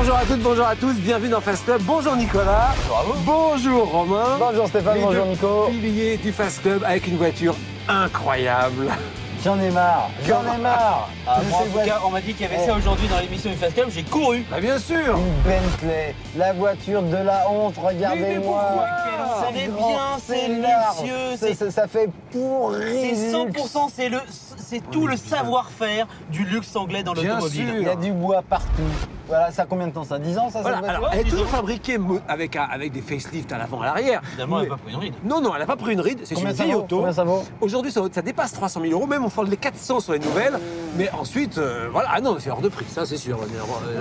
Bonjour à toutes, bonjour à tous, bienvenue dans Fast Club. Bonjour Nicolas. Bonjour à vous. Bonjour Romain. Bonjour Stéphane, bonjour Nico. Pilier du Fast Club avec une voiture incroyable. J'en ai marre, j'en ai marre. Moi, en tout cas, on m'a dit qu'il y avait ça aujourd'hui dans l'émission du Fast Club, j'ai couru. Bah bien sûr. Une Bentley, la voiture de la honte, regardez-moi. C'est bien, c'est luxueux, ça fait pourri. c'est 100%, c'est tout le savoir-faire du luxe anglais dans Bien l'automobile. sûr. Il y a du bois partout. Voilà, ça a combien de temps ça? 10 ans ça? Voilà, cette alors, voiture elle est toujours 10 ans. fabriquée avec des facelifts à l'avant et à l'arrière. Finalement, elle n'a pas pris une ride. Non, non, elle n'a pas pris une ride, c'est une Combien ça vieille vaut? auto. Combien ça vaut? Aujourd'hui, ça dépasse 300 000 euros, même on fait les 400 sur les nouvelles. Mais ensuite, voilà, ah non, c'est hors de prix, ça c'est sûr.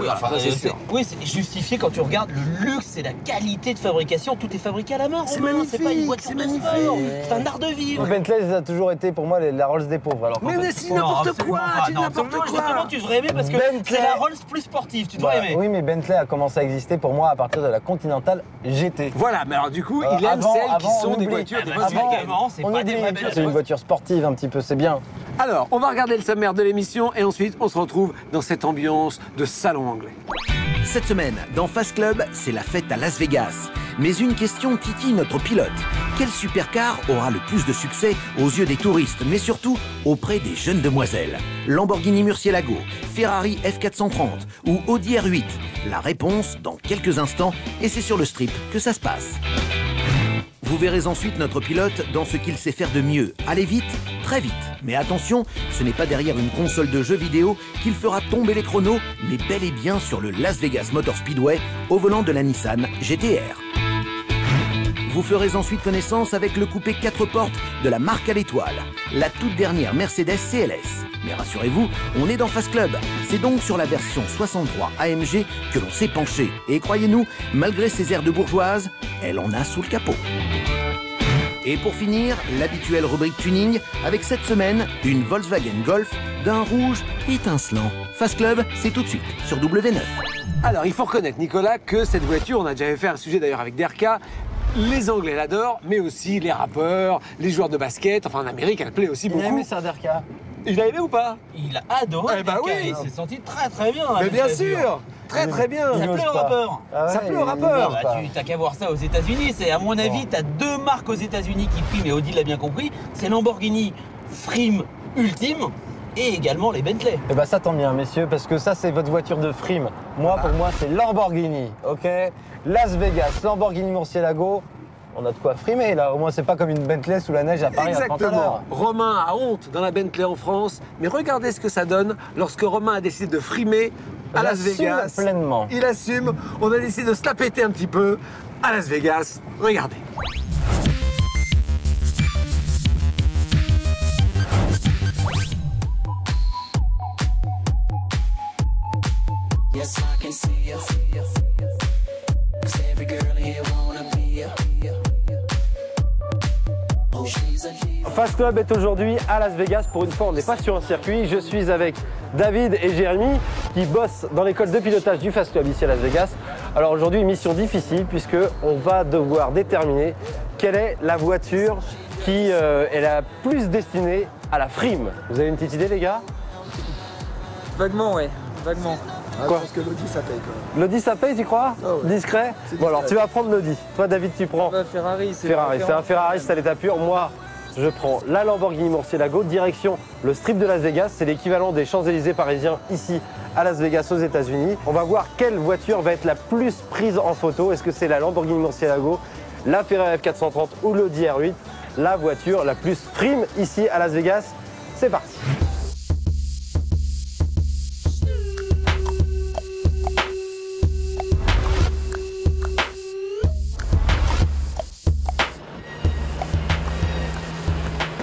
Oui, enfin, ça, c'est sûr. oui, c'est justifié quand tu regardes le luxe et la qualité de fabrication. Tout est fabriqué à la main. C'est Romain, magnifique, c'est pas une voiture c'est de magnifique. sport. C'est un art de vivre. Bentley, ça a toujours été pour moi la Rolls des pauvres. Alors qu'en Mais fait, c'est n'importe quoi, tu dis n'importe Justement, quoi. tu devrais aimer parce que Bentley. c'est la Rolls plus sportive. Tu dois aimer. oui, mais Bentley a commencé à exister pour moi à partir de la Continental GT. Voilà, mais alors du coup, il aime Avant- celles qui avant, sont on des oublie. voitures, des Ah, voitures. avant, également, c'est On pas oublie, des vraies belles c'est une voitures. voiture sportive un petit peu, c'est bien. Alors, on va regarder le sommaire de l'émission et ensuite on se retrouve dans cette ambiance de salon anglais. Cette semaine, dans Fast Club, c'est la fête à Las Vegas. Mais une question titille notre pilote. Quel supercar aura le plus de succès aux yeux des touristes, mais surtout auprès des jeunes demoiselles? Lamborghini Murcielago, Ferrari F430 ou Audi R8? La réponse dans quelques instants, et c'est sur le strip que ça se passe. Vous verrez ensuite notre pilote dans ce qu'il sait faire de mieux. Aller vite, très vite. Mais attention, ce n'est pas derrière une console de jeux vidéo qu'il fera tomber les chronos, mais bel et bien sur le Las Vegas Motor Speedway au volant de la Nissan GT-R. Vous ferez ensuite connaissance avec le coupé 4 portes de la marque à l'étoile, la toute dernière Mercedes CLS. Mais rassurez-vous, on est dans Fast Club. C'est donc sur la version 63 AMG que l'on s'est penché. Et croyez-nous, malgré ses airs de bourgeoise, elle en a sous le capot. Et pour finir, l'habituelle rubrique tuning avec cette semaine une Volkswagen Golf d'un rouge étincelant. Fast Club, c'est tout de suite sur W9. Alors, il faut reconnaître, Nicolas, que cette voiture, on a déjà fait un sujet d'ailleurs avec Derka, les Anglais l'adorent, mais aussi les rappeurs, les joueurs de basket. Enfin, en Amérique, elle plaît aussi Il a beaucoup. aimé ça, Derka? Il a aimé ou pas? Il a adoré. Eh ben Derka, oui. Il s'est senti très très bien. Mais avec bien cette voiture. sûr. Très très bien. Ça Il plaît ose aux pas. rappeurs. Ah ouais, Ça plaît aux il rappeurs. ose Bah, pas. t'as qu'à voir ça aux États-Unis. C'est à mon avis, t'as deux marques aux États-Unis qui priment et Audi l'a bien compris. C'est Lamborghini Frime Ultime et également les Bentley. Eh ben ça tombe bien, messieurs, parce que ça, c'est votre voiture de frime. Moi, pour moi, c'est Lamborghini, ok? Las Vegas, Lamborghini Murcielago, on a de quoi frimer, là. Au moins, c'est pas comme une Bentley sous la neige à Paris à 30 à l'heure. Exactement. Romain a honte dans la Bentley en France, mais regardez ce que ça donne lorsque Romain a décidé de frimer à Las J'assume Vegas. pleinement. Il assume. On a décidé de se la péter un petit peu à Las Vegas. Regardez. Yes, I can see you. 'Cause every girl here wanna be ya. Oh, she's a diva. Fast Club est aujourd'hui à Las Vegas. Pour une fois, on n'est pas sur un circuit. Je suis avec David et Jérémy qui bossent dans l'école de pilotage du Fast Club ici à Las Vegas. Alors aujourd'hui, mission difficile puisque on va devoir déterminer quelle est la voiture qui est la plus destinée à la frime. Vous avez une petite idée, les gars? Vaguement, ouais, vaguement. Quoi? Parce que l'Audi ça paye quand même. L'Audi, ça paye, tu crois? Ah ouais. Discret? C'est Bon, alors discret. tu vas prendre l'Audi. Toi, David, tu prends Ferrari, c'est Ferrari. C'est un Ferrari, c'est à l'état pur. Moi, je prends la Lamborghini Murcielago, direction le strip de Las Vegas. C'est l'équivalent des Champs-Élysées parisiens ici à Las Vegas aux États-Unis. On va voir quelle voiture va être la plus prise en photo. Est-ce que c'est la Lamborghini Murcielago, la Ferrari F430 ou l'Audi R8? La voiture la plus frime ici à Las Vegas. C'est parti.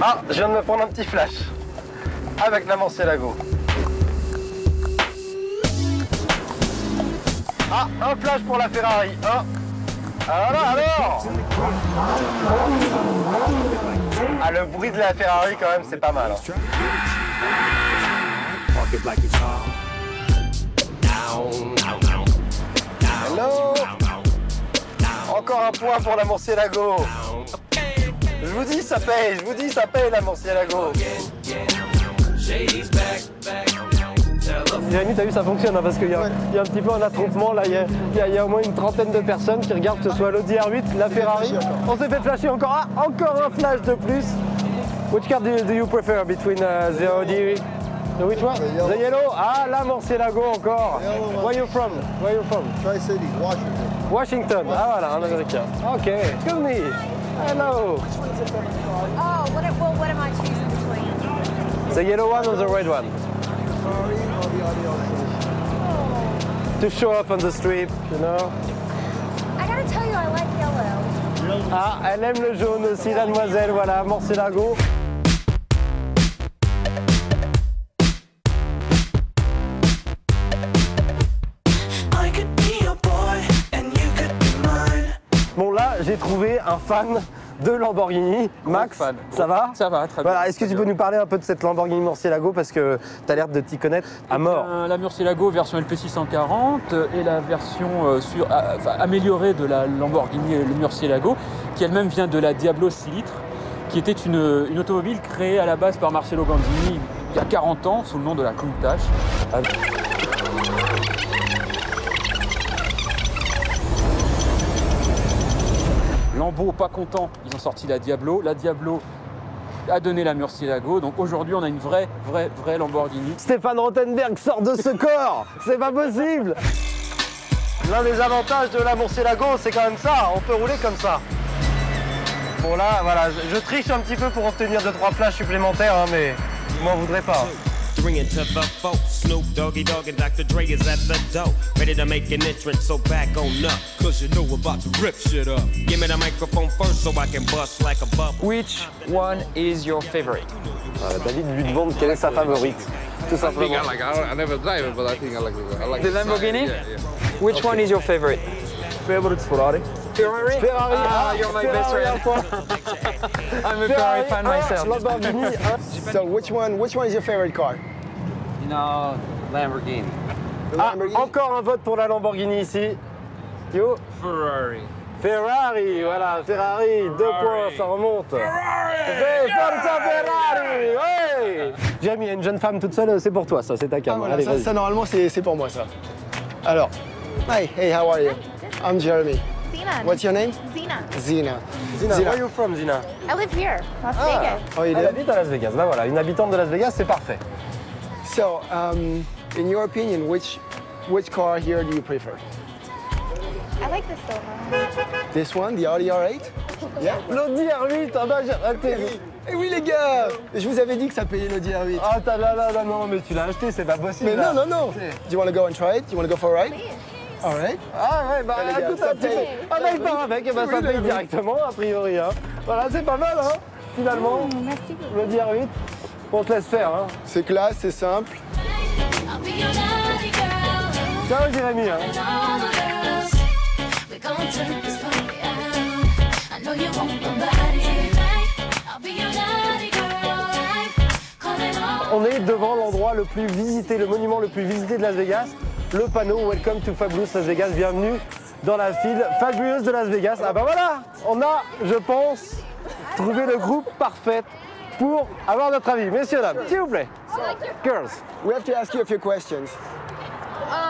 Ah, je viens de me prendre un petit flash avec la Murcielago. Ah, un flash pour la Ferrari. Ah, alors Ah, le bruit de la Ferrari quand même, c'est pas mal. Hein. Hello. Encore un point pour la Murcielago. Je vous dis ça paye, la Murcielago. Shady's back. Tell Jérémy, t'as vu, ça fonctionne hein, parce qu'il y a un petit peu un attroupement là. Il y a au moins une trentaine de personnes qui regardent que ce soit l'Audi R8, la Ferrari. On s'est fait flasher encore. Ah, encore un flash de plus. Which car do you prefer between the Audi? Which one? The yellow. Ah, la Murcielago encore. Where you from? Where you from? Tri-City, Washington. Washington. Ah voilà, un américain. Ok. Excuse me. Hello. Oh, what am I choosing between? The yellow one or the red one? To show off on the strip, you know. I gotta tell you, I like yellow. Ah, elle aime le jaune aussi, la demoiselle, voilà, Murcielago. Bon là, j'ai trouvé un fan de Lamborghini. Max, ça va? Ça va, très bien. Voilà, est-ce que tu peux nous parler un peu de cette Lamborghini Murcielago parce que tu as l'air de t'y connaître à mort? La Murcielago version LP640 et la version améliorée de la Lamborghini le Murcielago qui elle-même vient de la Diablo 6 litres qui était une automobile créée à la base par Marcello Ganzini il y a 40 ans sous le nom de la Countach. Lambeau pas content, ils ont sorti la Diablo. La Diablo a donné la Murcielago. Donc aujourd'hui, on a une vraie Lamborghini. Stéphane Rothenberg sort de ce corps. C'est pas possible. L'un des avantages de la Murcielago, c'est quand même ça. On peut rouler comme ça. Bon là, voilà, je triche un petit peu pour obtenir 2-3 flashs supplémentaires, hein, mais vous m'en voudrez pas. Bringing to the folks, Snoop Doggy Dogg and Dr. Dre is at the door, ready to make an entrance, so back on up, cause you know we're about to rip shit up. Give me the microphone first so I can bust like a bubble. Which one is your favorite? David lui demande quelle est sa favorite, tout simplement. I never drive it, but I think I like the Lamborghini? Yeah. Which one is your favorite? Favorite Ferrari. Ferrari? Ferrari, ah, you're my best friend. I'm a Ferrari fan myself. Lamborghini. So which one is your favorite car? No, Lamborghini. Ah, encore un vote pour la Lamborghini ici. Yo. Ferrari. Ferrari, voilà, Ferrari, 2 points, ça remonte. Ferrari! Forza Ferrari! Ouais! Jérémy, il y a une jeune femme toute seule, c'est pour toi, ça, c'est ta cam. Voilà, Allez, ça normalement c'est pour moi ça. Alors, hey, how are you? I'm Jeremy. Zina. What's your name? Zina. Zina. Zina, where are you from, Zina? I live here, Las Vegas. Oh, you Elle do? habite à Las Vegas. Bah voilà, une habitante de Las Vegas, c'est parfait. So, in your opinion, which car here do you prefer? I like the silver. This one, the Audi R8? Yeah. L'Audi R8, ah bah j'ai raté. Eh oui les gars, je vous avais dit que ça payait l'Audi R8. Ah là, non, mais tu l'as acheté, c'est pas possible. Mais là. non. Do you want to go and try it? Do you want to go for a ride? All right. Ah ouais, bah les gars, écoute, ça un petit peu. paye. Ah bah il part avec, et bah ça paye directement, a priori. Hein. Voilà, c'est pas mal, hein, finalement. Merci beaucoup. L'Audi R8, on te laisse faire, hein. C'est classe, c'est simple. Ciao Jérémy, hein. On est devant l'endroit le plus visité, le monument le plus visité de Las Vegas, le panneau Welcome to Fabulous Las Vegas, bienvenue dans la file fabuleuse de Las Vegas. Ah bah voilà, on a, je pense, trouvé le groupe parfait pour avoir notre avis. Messieurs, dames, s'il vous plaît. Girls. We have to ask you a few questions.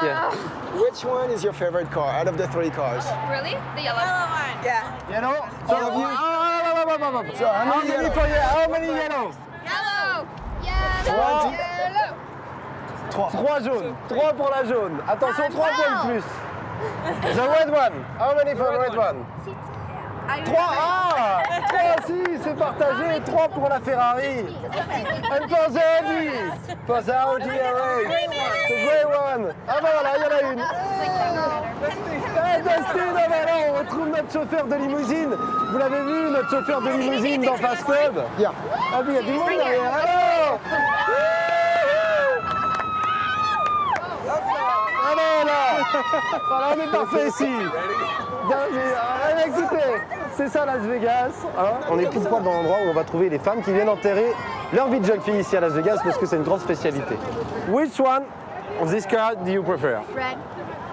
Yeah. Which one is your favorite car out of the 3 cars? Really? The yellow one. Yeah. Yellow. All of you? So how many yellow? How many yellow? Yellow. One, Yellow. 3 jaunes. 3 pour la jaune. Attention, 3 points de plus. The red one. How many for the red one? 3. Ah 3 si, c'est partagé. 3 pour la Ferrari. And for the Audi. For the Audi R8. The grey one. Ah ben voilà, il y en a une. Hey, Dustin, ah ben là, on retrouve notre chauffeur de limousine. Vous l'avez vu, notre chauffeur de limousine dans Fast Club. Yeah. Ah oui, il y a du monde derrière. Alors allez là. Voilà, on est parfait ici. Allez, écoutez, c'est ça Las Vegas. Hein, on est pile poil dans l'endroit où on va trouver les femmes qui viennent enterrer leur vie de jeune fille ici à Las Vegas parce que c'est une grande spécialité. Which one of this car do you prefer? Red.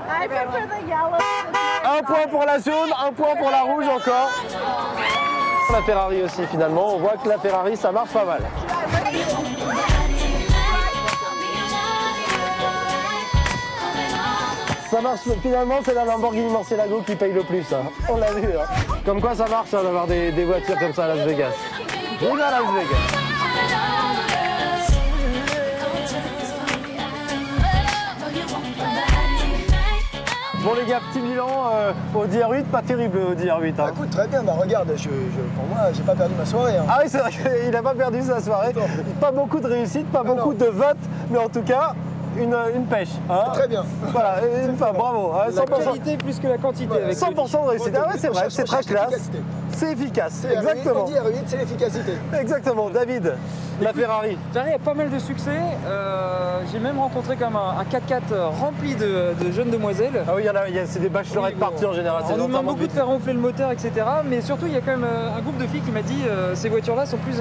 I prefer the yellow. Un point pour la jaune, un point pour la rouge encore. La Ferrari aussi finalement, on voit que la Ferrari ça marche pas mal. Ça marche, finalement c'est la Lamborghini Murcielago qui paye le plus, hein. On l'a vu. Hein. Comme quoi ça marche hein, d'avoir des voitures comme ça à Las Vegas. Vive à Las Vegas. Bon les gars, petit bilan, Audi R8, pas terrible Audi R8. Hein. Bah, écoute, très bien, bah regarde, pour moi, j'ai pas perdu ma soirée. Hein. Ah oui, c'est vrai qu'il n'a pas perdu sa soirée. Pas beaucoup de réussite, pas beaucoup de votes, mais en tout cas, une pêche. Hein. Très bien. Voilà, enfin, bravo. Hein, 100%. La qualité plus que la quantité. Voilà, Avec 100% de réussite. Ah ouais, c'est vrai, c'est très classe. C'est efficace, exactement. On dit R8, c'est l'efficacité. Exactement. David, la Ferrari. Ferrari a pas mal de succès. J'ai même rencontré comme un 4x4 rempli de jeunes demoiselles. Ah oui, c'est des bachelorettes parties en général. On nous demande beaucoup de faire ronfler le moteur, etc. Mais surtout, il y a quand même un groupe de filles qui m'a dit ces voitures-là sont plus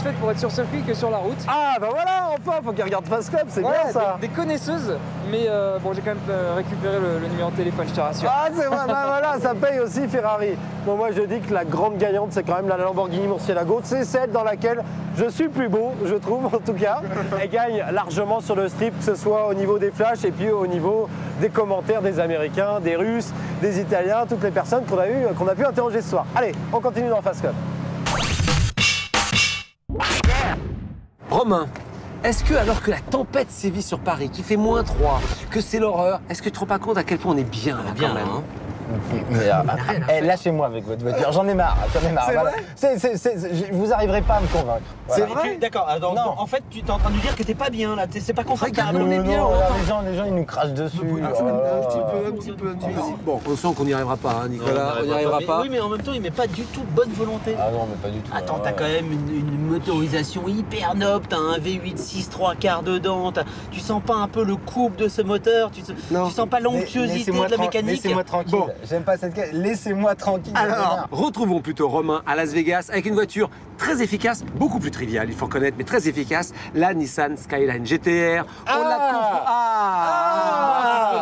faites pour être sur circuit que sur la route. Ah bah voilà, enfin, faut qu'ils regardent Fast Club, c'est bien ça. Des connaisseuses, mais bon, j'ai quand même récupéré le numéro de téléphone, je te rassure. Ah c'est vrai, bah voilà, ça paye aussi Ferrari. Bon, moi je dis que la grande gagnante, c'est quand même la Lamborghini Murcielago. C'est celle dans laquelle je suis plus beau, je trouve en tout cas. Elle gagne largement sur le strip, que ce soit au niveau des flashs et puis au niveau des commentaires des Américains, des Russes, des Italiens, toutes les personnes qu'on a pu interroger ce soir. Allez, on continue dans Fast Club. Romain, est-ce que alors que la tempête sévit sur Paris, qui fait -3, que c'est l'horreur, est-ce que tu te rends pas compte à quel point on est bien là quand même hein. Mais lâchez-moi avec votre voiture, j'en ai marre, Voilà. Vous arriverez pas à me convaincre. Voilà. C'est vrai. D'accord, en fait tu es en train de nous dire que t'es pas bien là, c'est pas confortable. On est bien, les gens ils nous crachent dessus. Un petit peu. Bon, on sent qu'on n'y arrivera pas, hein, Nicolas, on n'y arrivera pas. Oui, mais en même temps il met pas du tout de bonne volonté. Ah non, mais pas du tout. Attends, t'as quand même une motorisation hyper noble, t'as un V8 6.3 dedans, tu sens pas un peu le couple de ce moteur, tu sens pas l'onctuosité de la mécanique. Laissez-moi tranquille. Bon. J'aime pas cette... Laissez-moi tranquille. Alors, retrouvons plutôt Romain à Las Vegas avec une voiture très efficace, beaucoup plus triviale, il faut reconnaître, mais très efficace, la Nissan Skyline GTR.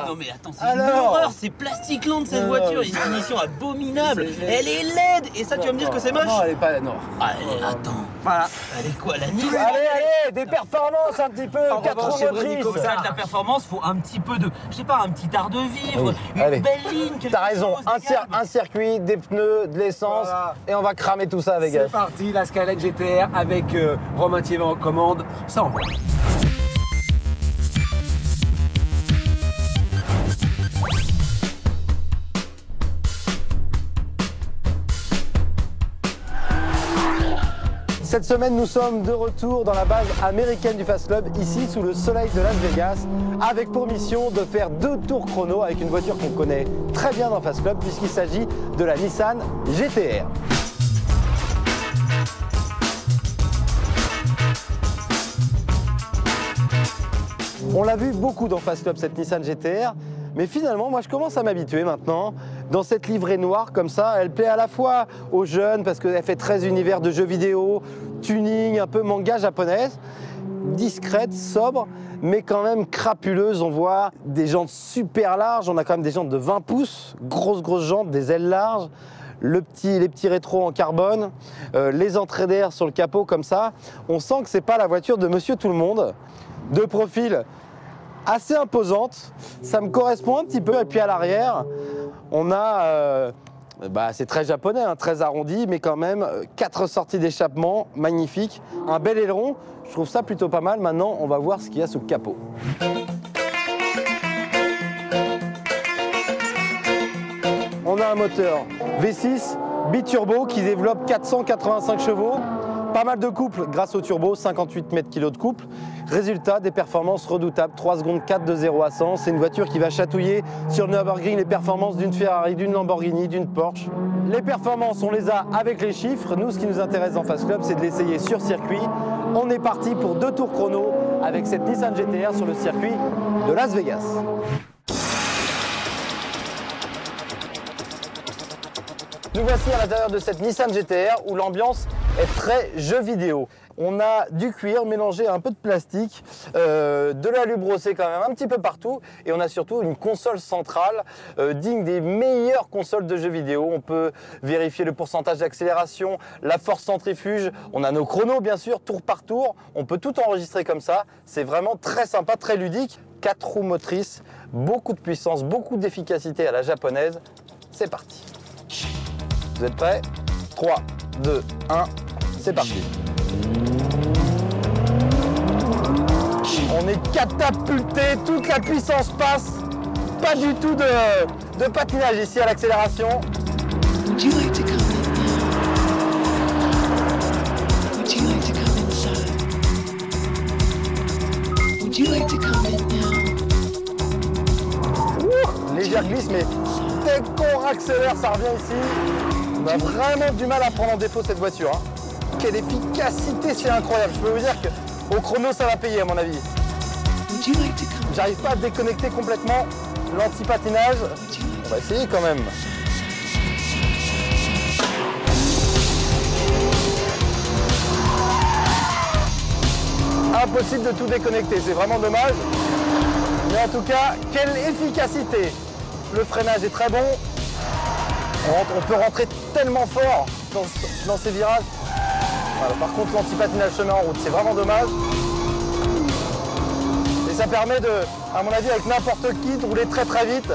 Non mais attends, c'est une horreur, c'est Plasticland cette voiture, une finition abominable. Elle est laide et ça tu vas me dire que c'est moche? Non, elle est pas... Non. Attends. Voilà. Elle est quoi, la Nissan? Allez, des performances un petit peu, 4 roues motrices. Comme ça, de la performance, faut un petit peu de, je sais pas, un petit art de vivre, une belle ligne. T'as raison, un circuit, des pneus, de l'essence, et on va cramer tout ça à Vegas. C'est parti, la Skyline GTR avec Romain Thievet en commande, ça envoie. Cette semaine, nous sommes de retour dans la base américaine du Fast Club, ici sous le soleil de Las Vegas, avec pour mission de faire 2 tours chrono avec une voiture qu'on connaît très bien dans Fast Club, puisqu'il s'agit de la Nissan GTR. On l'a vu beaucoup dans Fast Club, cette Nissan GTR, mais finalement, moi je commence à m'habituer maintenant. Dans cette livrée noire comme ça, elle plaît à la fois aux jeunes parce qu'elle fait très univers de jeux vidéo, tuning, un peu manga japonaise, discrète, sobre, mais quand même crapuleuse. On voit des jantes super larges, on a quand même des jantes de 20 pouces, grosses jantes, des ailes larges, les petits rétros en carbone, les entrées d'air sur le capot comme ça. On sent que c'est pas la voiture de Monsieur Tout-le-Monde. De profil assez imposante, ça me correspond un petit peu. Et puis à l'arrière, on a, c'est très japonais, hein, très arrondi, mais quand même 4 sorties d'échappement magnifiques, un bel aileron. Je trouve ça plutôt pas mal. Maintenant, on va voir ce qu'il y a sous le capot. On a un moteur V6 biturbo qui développe 485 chevaux. Pas mal de couple grâce au turbo, 58 mètres kg de couple. Résultat, des performances redoutables, 3 secondes 4 de 0 à 100. C'est une voiture qui va chatouiller sur le Nürburgring les performances d'une Ferrari, d'une Lamborghini, d'une Porsche. Les performances, on les a avec les chiffres. Nous, ce qui nous intéresse dans Fast Club, c'est de l'essayer sur circuit. On est parti pour 2 tours chrono avec cette Nissan GTR sur le circuit de Las Vegas. Nous voici à l'intérieur de cette Nissan GTR où l'ambiance est très jeu vidéo. On a du cuir mélangé à un peu de plastique, de l'alu brossé quand même un petit peu partout, et on a surtout une console centrale digne des meilleures consoles de jeux vidéo. On peut vérifier le pourcentage d'accélération, la force centrifuge, on a nos chronos bien sûr, tour par tour, on peut tout enregistrer comme ça. C'est vraiment très sympa, très ludique. 4 roues motrices, beaucoup de puissance, beaucoup d'efficacité à la japonaise. C'est parti. Vous êtes prêts? 3, 2, 1, c'est parti. On est catapulté, toute la puissance passe. Pas du tout de patinage ici à l'accélération. Would you like to come in now? Would you like to come inside? Would you like to come in now? Légère glisse, mais dès qu'on accélère, ça revient ici. On a vraiment du mal à prendre en défaut cette voiture. Hein. Quelle efficacité, c'est incroyable. Je peux vous dire qu'au chrono, ça va payer à mon avis. J'arrive pas à déconnecter complètement l'anti-patinage. On va essayer quand même. Impossible de tout déconnecter, c'est vraiment dommage. Mais en tout cas, quelle efficacité! Le freinage est très bon. On peut rentrer tellement fort dans ces virages. Voilà, par contre, l'anti-patinage se met en route, c'est vraiment dommage. Et ça permet de, à mon avis, avec n'importe qui, de rouler très très vite.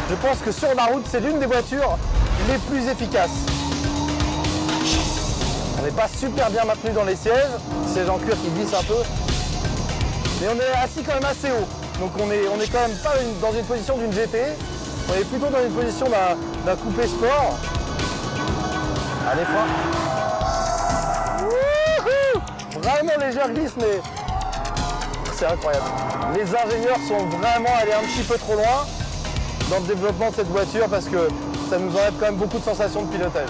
Je pense que sur la route, c'est l'une des voitures les plus efficaces. On n'est pas super bien maintenu dans les sièges en cuir qui glissent un peu. Mais on est assis quand même assez haut. Donc on est quand même pas dans une position d'une GT. On est plutôt dans une position d'un coupé sport. Allez, frein. Vraiment légère glisse, mais c'est incroyable. Les ingénieurs sont vraiment allés un petit peu trop loin dans le développement de cette voiture parce que ça nous enlève quand même beaucoup de sensations de pilotage.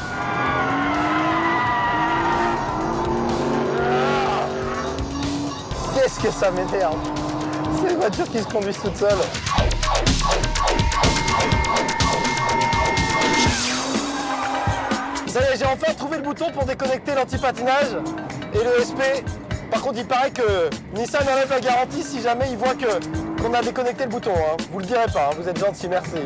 Qu'est-ce que ça m'énerve! C'est une voiture qui se conduit toute seule. Ça y est, j'ai enfin trouvé le bouton pour déconnecter l'anti-patinage et le SP. Par contre, il paraît que Nissan enlève la garantie si jamais il voit qu'on a déconnecté le bouton. Hein. Vous le direz pas, hein. Vous êtes gentil, merci.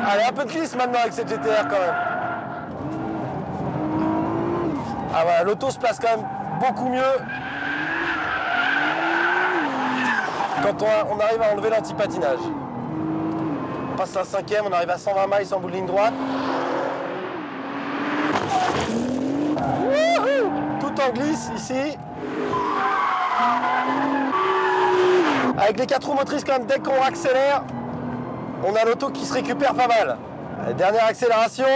Allez, un peu de glisse maintenant avec cette GTR quand même. Ah voilà, l'auto se place quand même beaucoup mieux quand on arrive à enlever l'anti-patinage. On passe à la 5e, on arrive à 120 miles en bout de ligne droite. Wouhou! Tout en glisse ici. Avec les 4 roues motrices quand même, dès qu'on accélère, on a l'auto qui se récupère pas mal. Allez, dernière accélération.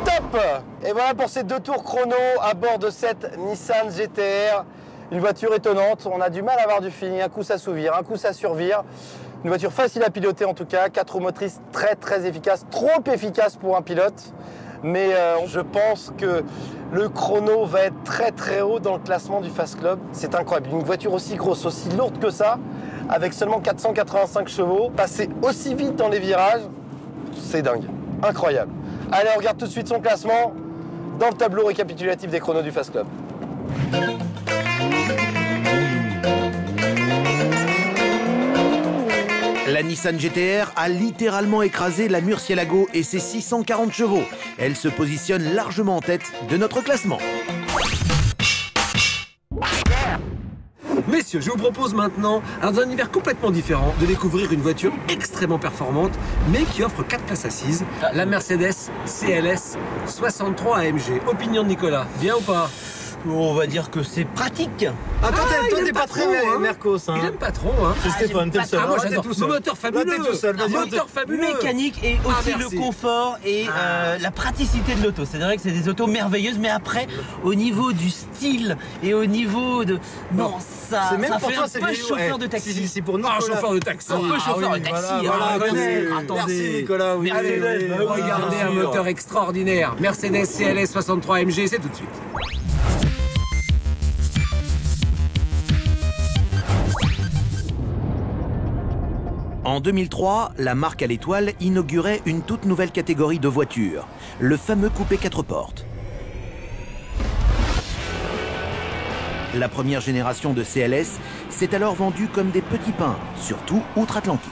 Top! Et voilà pour ces 2 tours chrono à bord de cette Nissan GTR. Une voiture étonnante, on a du mal à avoir du feeling, un coup ça s'ouvre, un coup ça survire. Une voiture facile à piloter en tout cas, 4 roues motrices très très efficaces, trop efficaces pour un pilote. Mais je pense que le chrono va être très très haut dans le classement du Fast Club. C'est incroyable, une voiture aussi grosse, aussi lourde que ça, avec seulement 485 chevaux, passer aussi vite dans les virages, c'est dingue, incroyable. Allez, on regarde tout de suite son classement dans le tableau récapitulatif des chronos du Fast Club. La Nissan GTR a littéralement écrasé la Murcielago et ses 640 chevaux. Elle se positionne largement en tête de notre classement. Messieurs, je vous propose maintenant, dans un univers complètement différent, de découvrir une voiture extrêmement performante, mais qui offre 4 places assises, la Mercedes CLS 63 AMG. Opinion de Nicolas, bien ou pas? On va dire que c'est pratique. Ah, toi, t'es pas très Mercos. Hein. Il aime pas trop, hein. C'est Stéphane, t'es le seul. Ah, moi j'adore. Le moteur fabuleux. T'es tout seul. Moteur fabuleux. Mécanique et aussi le confort et la praticité de l'auto. C'est vrai que c'est des autos merveilleuses, mais après, au niveau du style et au niveau de... Non, ça fait un peu chauffeur de taxi. C'est pour nous. Ah, chauffeur de taxi. Un peu chauffeur de taxi. Attendez. Merci Nicolas, oui. Regardez un moteur extraordinaire. Mercedes CLS 63 AMG, c'est tout de suite. En 2003, la marque à l'étoile inaugurait une toute nouvelle catégorie de voitures, le fameux coupé 4 portes. La première génération de CLS s'est alors vendue comme des petits pains, surtout outre-Atlantique.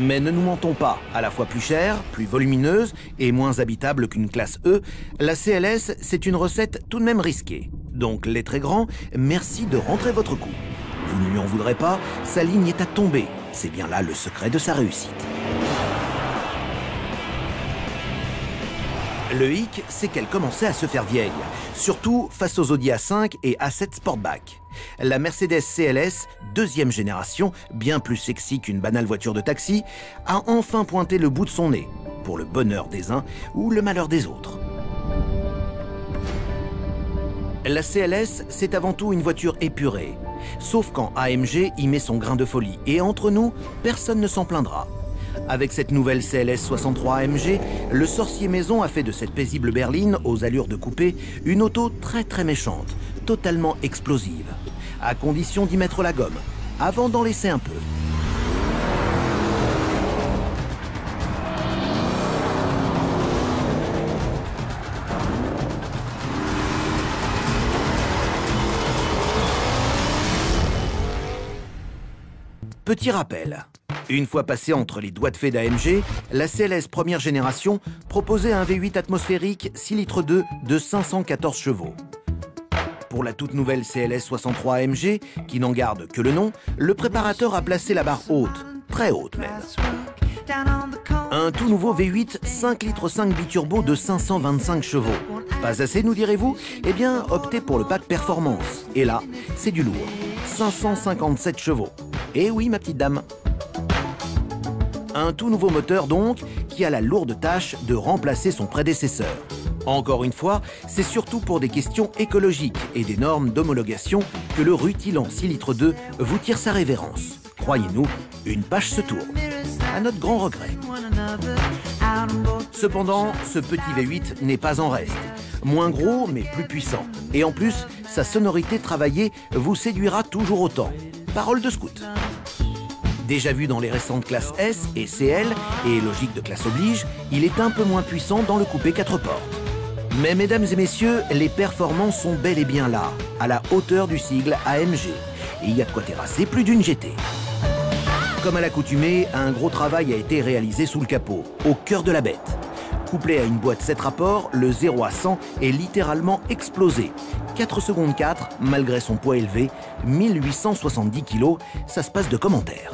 Mais ne nous mentons pas, à la fois plus chère, plus volumineuse et moins habitable qu'une classe E, la CLS, c'est une recette tout de même risquée. Donc les très grands, merci de rentrer votre coup. Vous ne lui en voudrez pas, sa ligne est à tomber. C'est bien là le secret de sa réussite. Le hic, c'est qu'elle commençait à se faire vieille, surtout face aux Audi A5 et A7 Sportback. La Mercedes CLS, deuxième génération, bien plus sexy qu'une banale voiture de taxi, a enfin pointé le bout de son nez, pour le bonheur des uns ou le malheur des autres. La CLS, c'est avant tout une voiture épurée, sauf quand AMG y met son grain de folie, et entre nous, personne ne s'en plaindra. Avec cette nouvelle CLS 63 AMG, le sorcier maison a fait de cette paisible berline, aux allures de coupé, une auto très méchante, totalement explosive, à condition d'y mettre la gomme, avant d'en laisser un peu. Petit rappel. Une fois passée entre les doigts de fée d'AMG, la CLS première génération proposait un V8 atmosphérique 6 litres 2 de 514 chevaux. Pour la toute nouvelle CLS 63 AMG, qui n'en garde que le nom, le préparateur a placé la barre haute, très haute même. Un tout nouveau V8 5 litres 5 biturbo de 525 chevaux. Pas assez, nous direz-vous? Eh bien, optez pour le pack performance. Et là, c'est du lourd. 557 chevaux. Eh oui, ma petite dame. Un tout nouveau moteur donc, qui a la lourde tâche de remplacer son prédécesseur. Encore une fois, c'est surtout pour des questions écologiques et des normes d'homologation que le rutilant 6 litres 2 vous tire sa révérence. Croyez-nous, une page se tourne. À notre grand regret. Cependant, ce petit V8 n'est pas en reste. Moins gros, mais plus puissant. Et en plus, sa sonorité travaillée vous séduira toujours autant. Parole de scout. Déjà vu dans les récentes classes S et CL, et logique de classe oblige, il est un peu moins puissant dans le coupé 4 portes. Mais mesdames et messieurs, les performances sont bel et bien là, à la hauteur du sigle AMG. Et il y a de quoi terrasser plus d'une GT. Comme à l'accoutumée, un gros travail a été réalisé sous le capot, au cœur de la bête. Couplé à une boîte 7 rapports, le 0 à 100 est littéralement explosé. 4 secondes 4, malgré son poids élevé, 1870 kg, ça se passe de commentaires.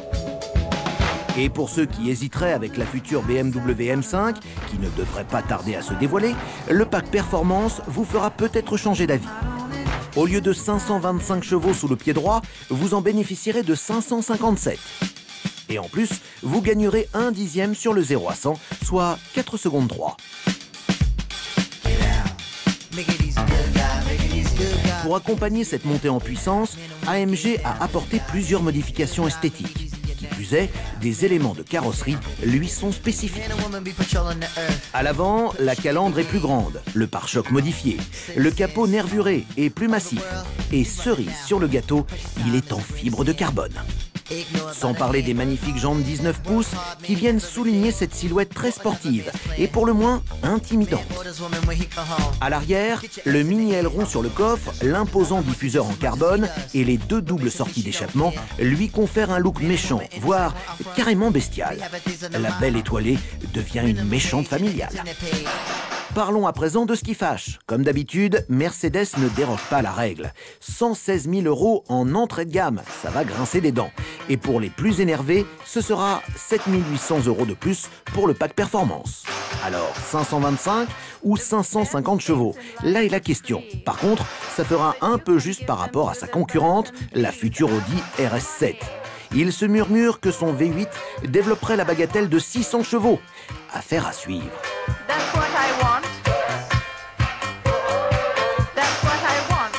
Et pour ceux qui hésiteraient avec la future BMW M5, qui ne devrait pas tarder à se dévoiler, le pack performance vous fera peut-être changer d'avis. Au lieu de 525 chevaux sous le pied droit, vous en bénéficierez de 557. Et en plus, vous gagnerez 1 dixième sur le 0 à 100, soit 4 secondes 3. Pour accompagner cette montée en puissance, AMG a apporté plusieurs modifications esthétiques. Qui plus est, des éléments de carrosserie lui sont spécifiques. À l'avant, la calandre est plus grande, le pare-choc modifié, le capot nervuré et plus massif. Et cerise sur le gâteau, il est en fibre de carbone. Sans parler des magnifiques jantes 19 pouces qui viennent souligner cette silhouette très sportive et pour le moins intimidante. À l'arrière, le mini aileron sur le coffre, l'imposant diffuseur en carbone et les 2 doubles sorties d'échappement lui confèrent un look méchant, voire carrément bestial. La belle étoilée devient une méchante familiale. Parlons à présent de ce qui fâche. Comme d'habitude, Mercedes ne déroge pas à la règle. 116 000 € en entrée de gamme, ça va grincer des dents. Et pour les plus énervés, ce sera 7 800 € de plus pour le pack performance. Alors, 525 ou 550 chevaux? Là est la question. Par contre, ça fera un peu juste par rapport à sa concurrente, la future Audi RS7. Il se murmure que son V8 développerait la bagatelle de 600 chevaux. Affaire à suivre. That's what I want. That's what I want.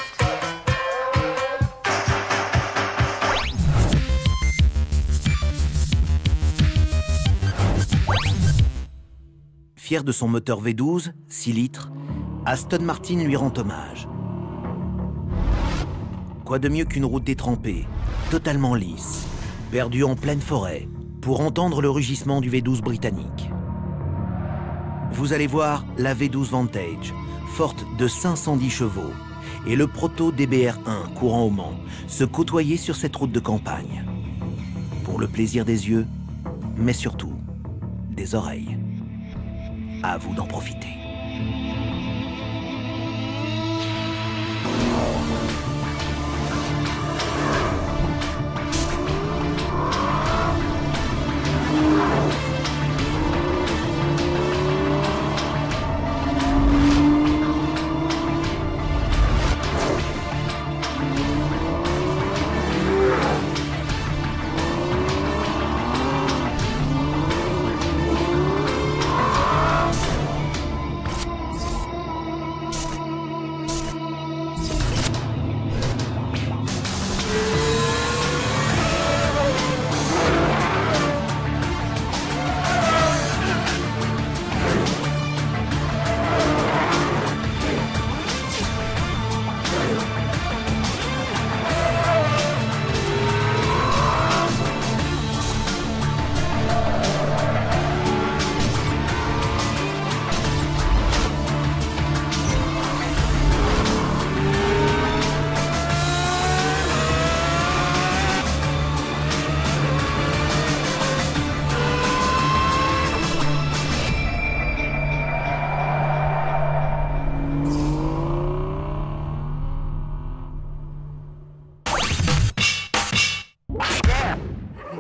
Fier de son moteur V12, 6 litres, Aston Martin lui rend hommage. Quoi de mieux qu'une route détrempée, totalement lisse, perdue en pleine forêt, pour entendre le rugissement du V12 britannique. Vous allez voir la V12 Vantage, forte de 510 chevaux, et le proto DBR1 courant au Mans, se côtoyer sur cette route de campagne. Pour le plaisir des yeux, mais surtout des oreilles. À vous d'en profiter.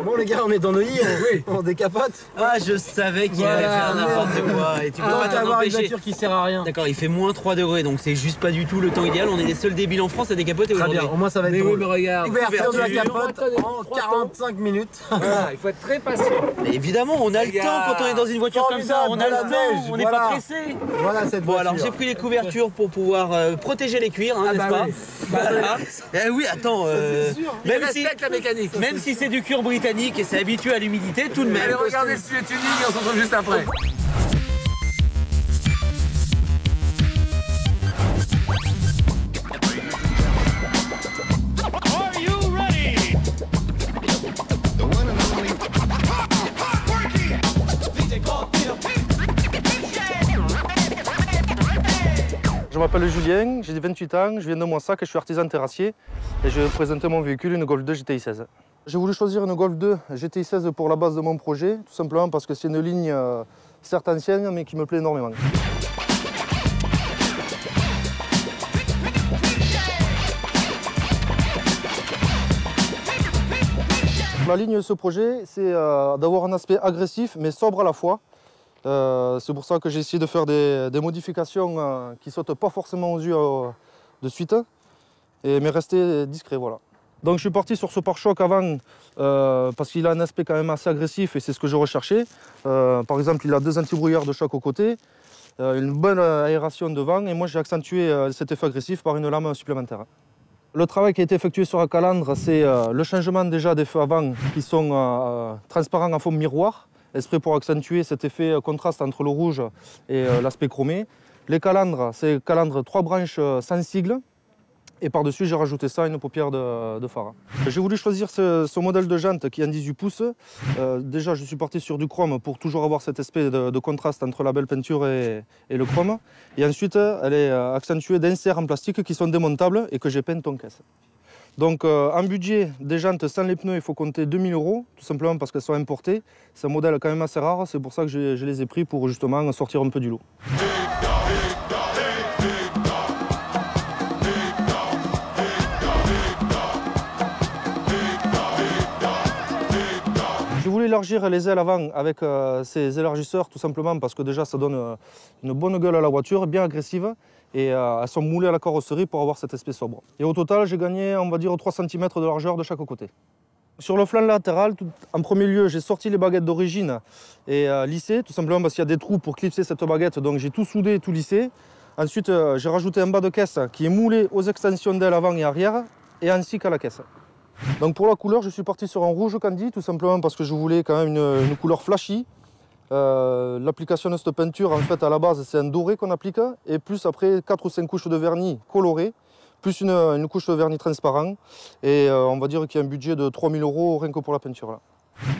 Bon les gars, on est dans nos lits, on décapote. Ah, je savais qu'il allait faire n'importe quoi. Et tu peux pas avoir une t'empêcher. voiture qui sert à rien. D'accord, il fait moins 3 degrés, donc c'est juste pas du tout le temps idéal. On est les seuls débiles en France à décapoter aujourd'hui. Très bien, au moins ça va être Mais drôle. oui, mais regarde. Ouverture de la capote Ouverture. en 45 minutes. Voilà, il faut être très patient. Mais évidemment, on a le temps quand on est dans une voiture comme ça. On a le temps, on n'est pas pressé. Voilà cette Bon, voiture. alors j'ai pris les couvertures pour pouvoir protéger les cuirs, hein, n'est-ce pas? Voilà. Eh oui, attends, même si c'est du cuir britannique et c'est habitué à l'humidité, tout de même. Allez, regardez le sujet tuning et on se retrouve juste après. Je m'appelle Julien, j'ai 28 ans, je viens de Moissac et je suis artisan terrassier et je vais présenter mon véhicule, une Golf 2 GTI 16. J'ai voulu choisir une Golf 2 GTI 16 pour la base de mon projet, tout simplement parce que c'est une ligne certes ancienne mais qui me plaît énormément. La ligne de ce projet, c'est d'avoir un aspect agressif mais sobre à la fois. C'est pour ça que j'ai essayé de faire des modifications qui ne sautent pas forcément aux yeux de suite, mais rester discret, voilà. Donc je suis parti sur ce pare-choc avant parce qu'il a un aspect quand même assez agressif et c'est ce que je recherchais. Par exemple, il a 2 anti-brouillards de choc aux côtés, une bonne aération devant et moi j'ai accentué cet effet agressif par une lame supplémentaire. Le travail qui a été effectué sur la calandre, c'est le changement déjà des feux avant qui sont transparents en forme miroir, exprès pour accentuer cet effet contraste entre le rouge et l'aspect chromé. Les calandres, c'est calandre 3 branches sans sigle. Et par-dessus, j'ai rajouté ça, une paupière de phare. J'ai voulu choisir ce modèle de jante qui est en 18 pouces. Déjà, je suis parti sur du chrome pour toujours avoir cet aspect de contraste entre la belle peinture et le chrome. Et ensuite, elle est accentuée d'inserts en plastique qui sont démontables et que j'ai peints en caisse. Donc en budget, des jantes sans les pneus, il faut compter 2000 €, tout simplement parce qu'elles sont importées. C'est un modèle quand même assez rare, c'est pour ça que je les ai pris pour justement sortir un peu du lot. Je voulais élargir les ailes avant avec ces élargisseurs tout simplement parce que déjà ça donne une bonne gueule à la voiture, bien agressive et elles sont moulées à la carrosserie pour avoir cet aspect sobre. Et au total j'ai gagné on va dire 3 cm de largeur de chaque côté. Sur le flanc latéral, en premier lieu j'ai sorti les baguettes d'origine et lissé tout simplement parce qu'il y a des trous pour clipser cette baguette donc j'ai tout soudé, tout lissé. Ensuite j'ai rajouté un bas de caisse qui est moulé aux extensions d'ailes avant et arrière et ainsi qu'à la caisse. Donc pour la couleur, je suis parti sur un rouge candy, tout simplement parce que je voulais quand même une couleur flashy. L'application de cette peinture, en fait, à la base, c'est un doré qu'on applique, et plus après 4 ou 5 couches de vernis coloré, plus une couche de vernis transparent. Et on va dire qu'il y a un budget de 3000 € rien que pour la peinture. Là.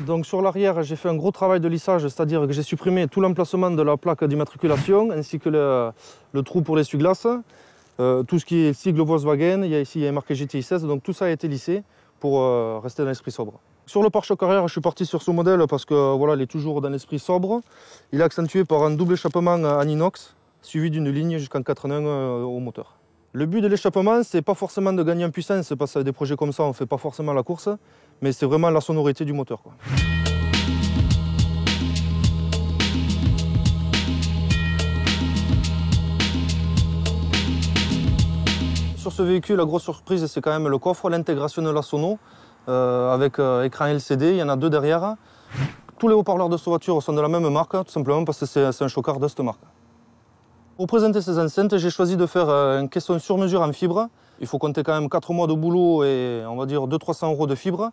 Donc sur l'arrière, j'ai fait un gros travail de lissage, c'est-à-dire que j'ai supprimé tout l'emplacement de la plaque d'immatriculation, ainsi que le trou pour l'essuie-glace. Tout ce qui est sigle Volkswagen, il y a marqué GTI 16, donc tout ça a été lissé pour rester dans l'esprit sobre. Sur le pare-choc arrière, je suis parti sur ce modèle parce que voilà, il est toujours dans l'esprit sobre. Il est accentué par un double échappement en inox, suivi d'une ligne jusqu'en 4 nœuds au moteur. Le but de l'échappement, c'est pas forcément de gagner en puissance, parce que des projets comme ça, on ne fait pas forcément la course, mais c'est vraiment la sonorité du moteur, quoi. Sur ce véhicule, la grosse surprise, c'est quand même le coffre, l'intégration de la sono. Avec écran LCD, il y en a 2 derrière. Tous les haut-parleurs de cette voiture sont de la même marque, tout simplement parce que c'est un chocard de cette marque. Pour présenter ces enceintes, j'ai choisi de faire une caisson sur mesure en fibre. Il faut compter quand même 4 mois de boulot et on va dire 200-300 € de fibre.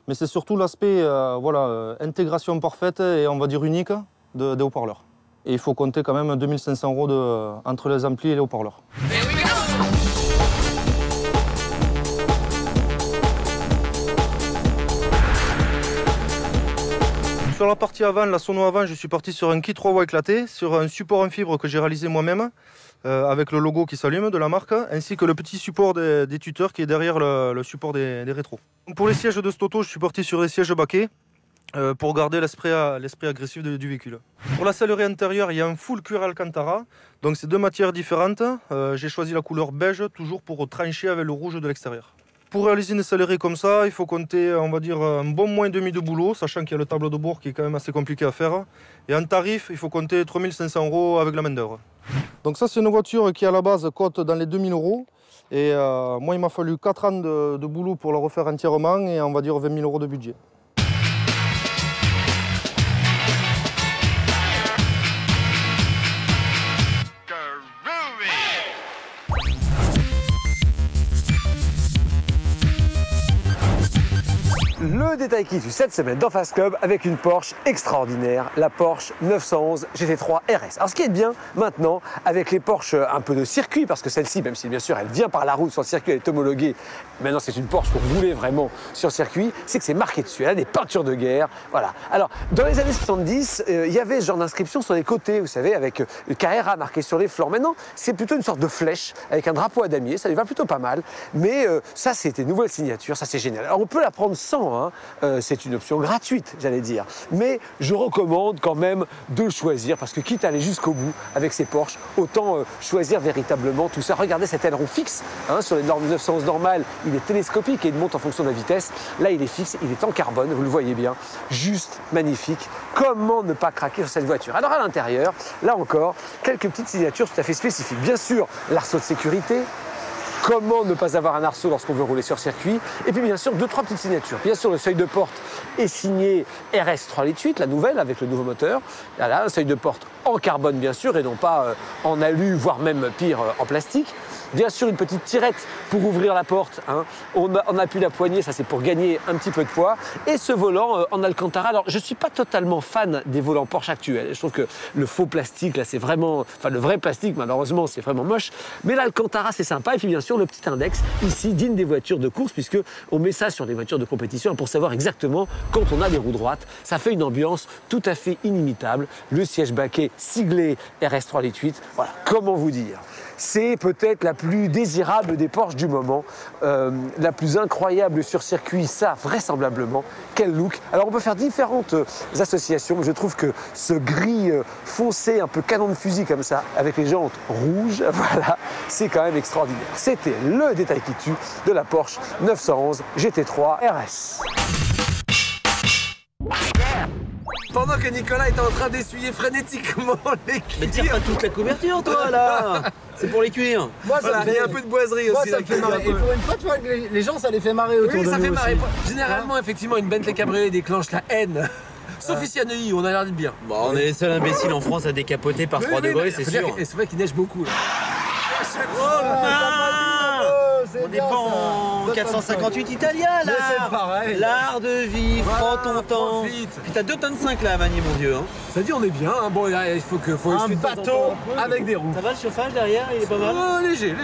Mais c'est surtout l'aspect voilà, intégration parfaite et on va dire unique des haut-parleurs. Et il faut compter quand même 2500 € entre les amplis et les haut-parleurs. Sur la partie avant, la sono avant, je suis parti sur un kit 3 voies éclaté, sur un support en fibre que j'ai réalisé moi-même, avec le logo qui s'allume de la marque, ainsi que le petit support des tuteurs qui est derrière le support des rétros. Pour les sièges de cette auto, je suis parti sur les sièges baquets, pour garder l'esprit agressif du véhicule. Pour la sellerie intérieure, il y a un full cuir Alcantara, donc c'est 2 matières différentes. J'ai choisi la couleur beige, toujours pour trancher avec le rouge de l'extérieur. Pour réaliser une sellerie comme ça, il faut compter, on va dire, un bon mois et demi de boulot, sachant qu'il y a le tableau de bord qui est quand même assez compliqué à faire. Et en tarif, il faut compter 3500 € avec la main d'œuvre. Donc ça, c'est une voiture qui, à la base, cote dans les 2000 €. Et moi, il m'a fallu 4 ans de boulot pour la refaire entièrement et on va dire 20 000 € de budget. Le détail qui tue cette semaine dans Fast Club avec une Porsche extraordinaire, la Porsche 911 GT3 RS. Alors ce qui est bien maintenant avec les Porsche un peu de circuit, parce que celle-ci, même si bien sûr elle vient par la route sur le circuit, elle est homologuée, maintenant c'est une Porsche pour rouler vraiment sur circuit, c'est que c'est marqué dessus, elle a des peintures de guerre, voilà. Alors dans les années 70, il y avait ce genre d'inscription sur les côtés, vous savez, avec KRA marqué sur les flancs. Maintenant c'est plutôt une sorte de flèche avec un drapeau à damier, ça lui va plutôt pas mal, mais ça c'était une nouvelle signature, ça c'est génial. Alors on peut la prendre sans, hein. C'est une option gratuite, j'allais dire. Mais je recommande quand même de le choisir parce que quitte à aller jusqu'au bout avec ces Porsche, autant choisir véritablement tout ça. Regardez cet aileron fixe, hein, sur les normes 911 normales, il est télescopique et il monte en fonction de la vitesse. Là, il est fixe, il est en carbone, vous le voyez bien. Juste magnifique. Comment ne pas craquer sur cette voiture? Alors à l'intérieur, là encore, quelques petites signatures tout à fait spécifiques. Bien sûr, l'arceau de sécurité. Comment ne pas avoir un arceau lorsqu'on veut rouler sur circuit? Et puis bien sûr, 2-3 petites signatures. Bien sûr, le seuil de porte est signé RS 3,8 litres, la nouvelle avec le nouveau moteur. Là, un seuil de porte en carbone bien sûr et non pas en alu, voire même pire en plastique. Bien sûr, une petite tirette pour ouvrir la porte, hein. On appuie la poignée, ça c'est pour gagner un petit peu de poids. Et ce volant en Alcantara. Alors, je ne suis pas totalement fan des volants Porsche actuels. Je trouve que le faux plastique, là, c'est vraiment... Enfin, le vrai plastique, malheureusement, c'est vraiment moche. Mais l'Alcantara, c'est sympa. Et puis, bien sûr, le petit index, ici, digne des voitures de course, puisqu'on met ça sur des voitures de compétition pour savoir exactement quand on a des roues droites. Ça fait une ambiance tout à fait inimitable. Le siège baquet siglé RS 3,8 litres. Voilà, comment vous dire? C'est peut-être la plus désirable des Porsche du moment, la plus incroyable sur circuit, ça vraisemblablement. Quel look! Alors on peut faire différentes associations. Je trouve que ce gris foncé, un peu canon de fusil comme ça, avec les jantes rouges, voilà, c'est quand même extraordinaire. C'était le détail qui tue de la Porsche 911 GT3 RS. Pendant que Nicolas est en train d'essuyer frénétiquement les cuirs. Mais tire pas toute la couverture, toi, là. C'est pour les cuirs. Moi, voilà, il y a un peu de boiserie moi, aussi. Ça me fait marrer. Et pour une fois, tu vois que les gens, ça les fait marrer autour de nous. Oui, ça fait marrer. Aussi. Généralement, effectivement, une Bentley Cabriolet déclenche la haine. Sauf ici à Neuilly, on a l'air d'être bien. Bon, on est les seuls imbéciles en France à décapoter par 3 degrés, c'est sûr. Et c'est vrai qu'il neige beaucoup, là. On n'est pas en 458 italien là. C'est pareil. L'art de vivre, voilà, prends ton temps. Profite. Puis t'as 2,5 tonnes là à manier, mon dieu. Hein. Ça dit on est bien, hein. Bon là, il faut un bateau avec des roues. Ça va le chauffage derrière, il est pas mal. Oh, léger.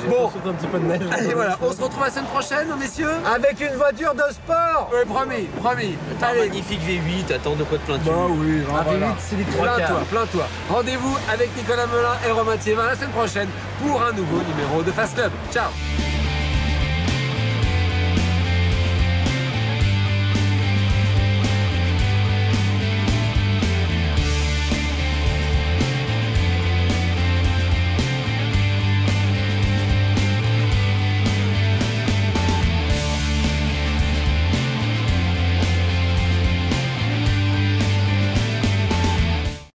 Bon, un petit peu de neige. Et voilà, on se retrouve la semaine prochaine, messieurs. Avec une voiture de sport. Oui, promis. Allez, magnifique V8, attends de quoi de plein de bah oui, un V8, c'est les plains-toi. Rendez-vous avec Nicolas Melin et Romain Thiévin la semaine prochaine pour un nouveau numéro de Fast Club. Ciao.